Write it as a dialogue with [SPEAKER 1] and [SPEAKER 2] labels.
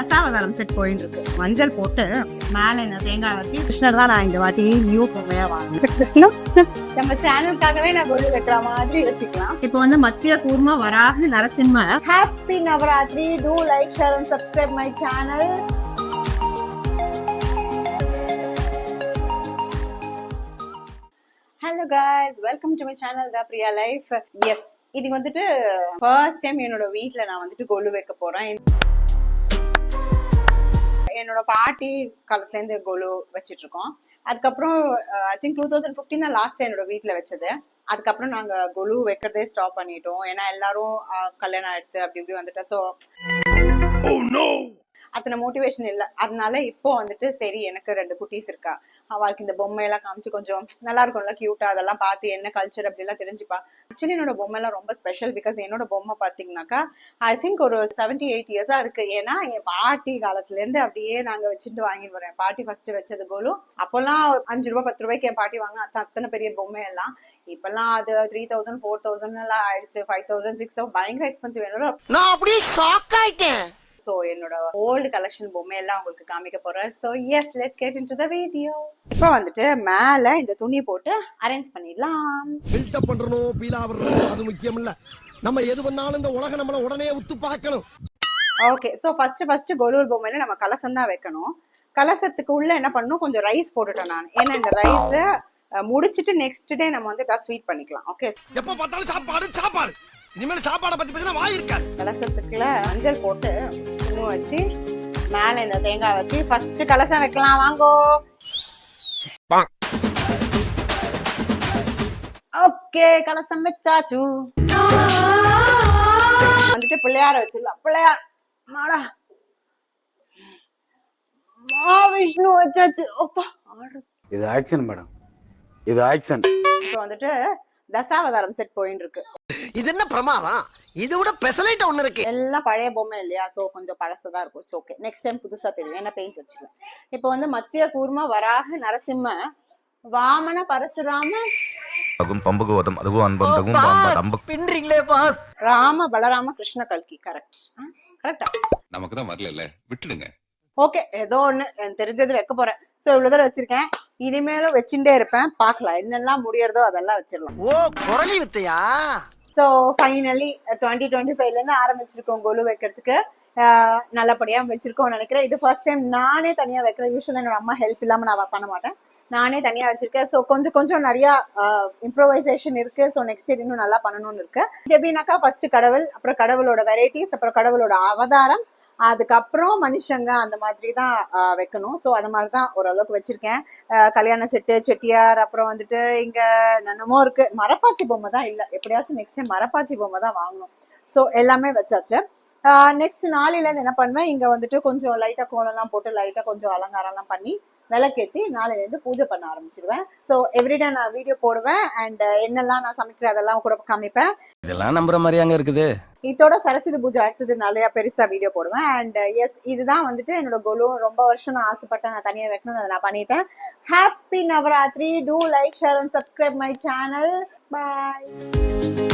[SPEAKER 1] Dasavatharam set போயிட்டு இருக்கு. மஞ்சள் போட்டு மேல இந்த தேங்காய் வச்சு கிருஷ்ணர் தான் நான் இந்த வாட்டி நியூ பொம்மையா வாங்கினேன். கிருஷ்ணன் நம்ம சேனலுக்காகவே நான் கொண்டு வைக்கிற மாதிரி வச்சுக்கலாம். இப்போ வந்து Matsya Kurma Varaha Narasimha. Happy Navaratri. Do like, share and subscribe my channel. Hello guys, welcome to my channel the Priya life. Yes, இது வந்துட்டு ஃபர்ஸ்ட் டைம் என்னோட வீட்ல நான் வந்துட்டு கொலு வைக்க போறேன். என்னோட பாட்டி காலத்துல இருந்து கொலு வச்சிட்டு இருக்கோம். அதுக்கப்புறம் ஐ திங்க் 2015 தான் லாஸ்ட் என்னோட வீட்ல வச்சது. அதுக்கப்புறம் நாங்க கொலு வைக்கிறதே ஸ்டாப் பண்ணிட்டோம். ஏன்னா எல்லாரும் கல்யாணம் ஆயிடுத்து அப்படி இப்படி வந்துட்டோம். ஸோ அத்தனை மோட்டிவேஷன் இல்லை. அதனால இப்போ வந்துட்டு சரி, எனக்கு 2 குட்டீஸ் இருக்கா, அவளுக்கு இந்த பொம்மை எல்லாம் காமிச்சு கொஞ்சம் நல்லா இருக்கும்ல, கியூட்டா, அதெல்லாம் பார்த்து என்ன கல்ச்சர் அப்படி எல்லாம் தெரிஞ்சுப்பா. ஆக்சுவலி என்னோட பொம்மை எல்லாம் ரொம்ப ஸ்பெஷல். பிகாஸ் என்னோட பொம்மை பாத்தீங்கன்னாக்கா ஐ திங்க் ஒரு 78 இயர்ஸா இருக்கு. ஏன்னா என் பாட்டி காலத்துல இருந்து அப்படியே நாங்க வச்சுட்டு வாங்கிட்டு வரேன். பாட்டி ஃபர்ஸ்ட் வச்சது கோலு. அப்பெல்லாம் 5 ரூபாய் 10 ரூபாய்க்கு என் பாட்டி வாங்க அத்தனை பெரிய பொம்மை எல்லாம். இப்பெல்லாம் அது 3000 4000 எல்லாம் ஆயிடுச்சு. 5000 6000 பயங்கர எக்ஸ்பென்சிவ். என்னோட நான் அப்படியே ஷாக் ஆயிட்டேன். சோ என்னோட ஓல்டு கலெக்ஷன் பொம்மை எல்லாம் உங்களுக்கு காமிக்க போறேன். So yes, let's get into the video. இப்போ வந்துட்டு மேல இந்த துணி போட்டு அரேஞ்ச் பண்ணிடலாம்.
[SPEAKER 2] பில்ட் அப் பண்றணும், பீலா வரணும், அது முக்கியம் இல்ல. நம்ம எது பண்ணாலும் இந்த உலகம் நம்மள உடனே உத்து பார்க்கணும்.
[SPEAKER 1] ஓகே, சோ ஃபர்ஸ்ட் கொலு பொம்மையில நம்ம கலசம் தான் வைக்கணும். கலசத்துக்கு உள்ள என்ன பண்ணணும், கொஞ்சம் ரைஸ் போட்டுட்டேன் நான். ஏன்னா இந்த ரைஸ் முடிச்சிட்டு நெக்ஸ்ட் டே நம்ம வந்து ஸ்வீட் பண்ணிக்கலாம். ஓகே,
[SPEAKER 2] எப்ப பார்த்தாலும் சாப்பாடு இனிமேல் சாப்பாடை பத்தி பேசினா வாய் இருக்காது.
[SPEAKER 1] கலசத்துக்குள்ள மஞ்சள் போட்டு குங்குமம் வச்சு மேல இந்த தேங்காய் வச்சு ஃபர்ஸ்ட் கலசம் வைக்கலாம். வாங்கோ. ஓகே, கலசம் வச்சாச்சு. வந்துட்டு பிள்ளையார வச்சிடலாம். பிள்ளையார் மாடா விஷ்ணு வச்சாச்சு. அப்பா,
[SPEAKER 3] இது ஆக்சன் மேடம், இது ஆக்சன்.
[SPEAKER 1] இப்போ வந்துட்டு தசாவதாரம் செட் போயிட்டு இருக்கு.
[SPEAKER 2] இது என்ன பிரமாதம், இது விட பெசலைட் ஒண்ணு இருக்கு.
[SPEAKER 1] எல்லாம் பழைய பொம்மை இல்லையா, சோ கொஞ்சம் பழசதா இருக்கும். ஓகே, நெக்ஸ்ட் டைம் புதுசா தெரியும். என்ன பெயிண்ட் வச்சுக்கலாம். இப்போ வந்து மத்ஸ்ய கூர்மா வராக நரசிம்ம வாமன பரசுராம
[SPEAKER 4] பம்பகவதம் அதுவும் அன்பந்தகும்
[SPEAKER 1] பின்றீங்களே பாஸ். ராம பலராம கிருஷ்ண கல்கி. கரெக்டா?
[SPEAKER 4] நமக்கு தான் வரல, விட்டுடுங்க.
[SPEAKER 1] ஓகே, ஏதோ ஒண்ணு எனக்கு தெரிஞ்சது வைக்க போறேன். சோ இவ்வளவு தூரம் வச்சிருக்கேன். இனிமேலும் வச்சுட்டே இருப்பேன். பாக்கலாம் என்னெல்லாம் முடியறதோ அதெல்லாம் வச்சிடலாம்.
[SPEAKER 2] ஓ, குரலி வித்தையா?
[SPEAKER 1] ஸோ ஃபைனலி 2025ல இருந்து ஆரம்பிச்சிருக்கோம் கொலு வைக்கிறதுக்கு. நல்லபடியா வச்சிருக்கோம் நினைக்கிறேன். இது ஃபர்ஸ்ட் டைம் நானே தனியா வைக்கிறேன். யூஸ்வலா என்னோட அம்மா ஹெல்ப் இல்லாம நான் பண்ண மாட்டேன். நானே தனியா வச்சிருக்கேன். ஸோ கொஞ்சம் நிறைய இம்ப்ரோவைசேஷன் இருக்கு. ஸோ நெக்ஸ்ட் இயர் இன்னும் நல்லா பண்ணணும்னு இருக்கு. இது எப்படின்னாக்கா ஃபர்ஸ்ட் கடவுள், அப்புறம் கடவுளோட வெரைட்டிஸ், அப்புறம் கடவுளோட அவதாரம், அதுக்கப்புறம் மனுஷங்க, அந்த மாதிரி தான் வைக்கணும். ஸோ அது மாதிரிதான் ஓரளவுக்கு வச்சிருக்கேன். கல்யாண செட்டு, செட்டியார், அப்புறம் வந்துட்டு இங்க என்னமோ இருக்கு. மரப்பாச்சி பொம்மை தான் இல்லை. எப்படியாச்சும் நெக்ஸ்ட் டைம் மரப்பாச்சி பொம்மை தான் வாங்கணும். ஸோ எல்லாமே வச்சாச்சு. நெக்ஸ்ட் நாளையில இருந்து என்ன பண்ணுவேன், இங்க வந்துட்டு கொஞ்சம் லைட்டா கோலம்லாம் போட்டு லைட்டா கொஞ்சம் அலங்காரம்லாம் பண்ணி விளக்கேத்தி நாளையில இருந்து பூஜை பண்ண ஆரம்பிச்சிருவேன். ஸோ எவ்ரிடே நான் வீடியோ போடுவேன். அண்ட் என்னெல்லாம் நான் சமைக்கிறேன் அதெல்லாம் கூட காமிப்பேன்.
[SPEAKER 3] இதெல்லாம் நம்புற மாதிரி அங்க இருக்குது.
[SPEAKER 1] இதோட சரஸ்வதி பூஜை அடுத்தது நிறைய பெருசா வீடியோ போடுவேன். அண்ட் எஸ், இதுதான் வந்துட்டு என்னோட கோலு. ரொம்ப வருஷம் நான் ஆசைப்பட்டேன் நான் தனியா வைக்கணும், அதை நான் பண்ணிட்டேன். Happy Navaratri. Do like, share and subscribe my channel. Bye.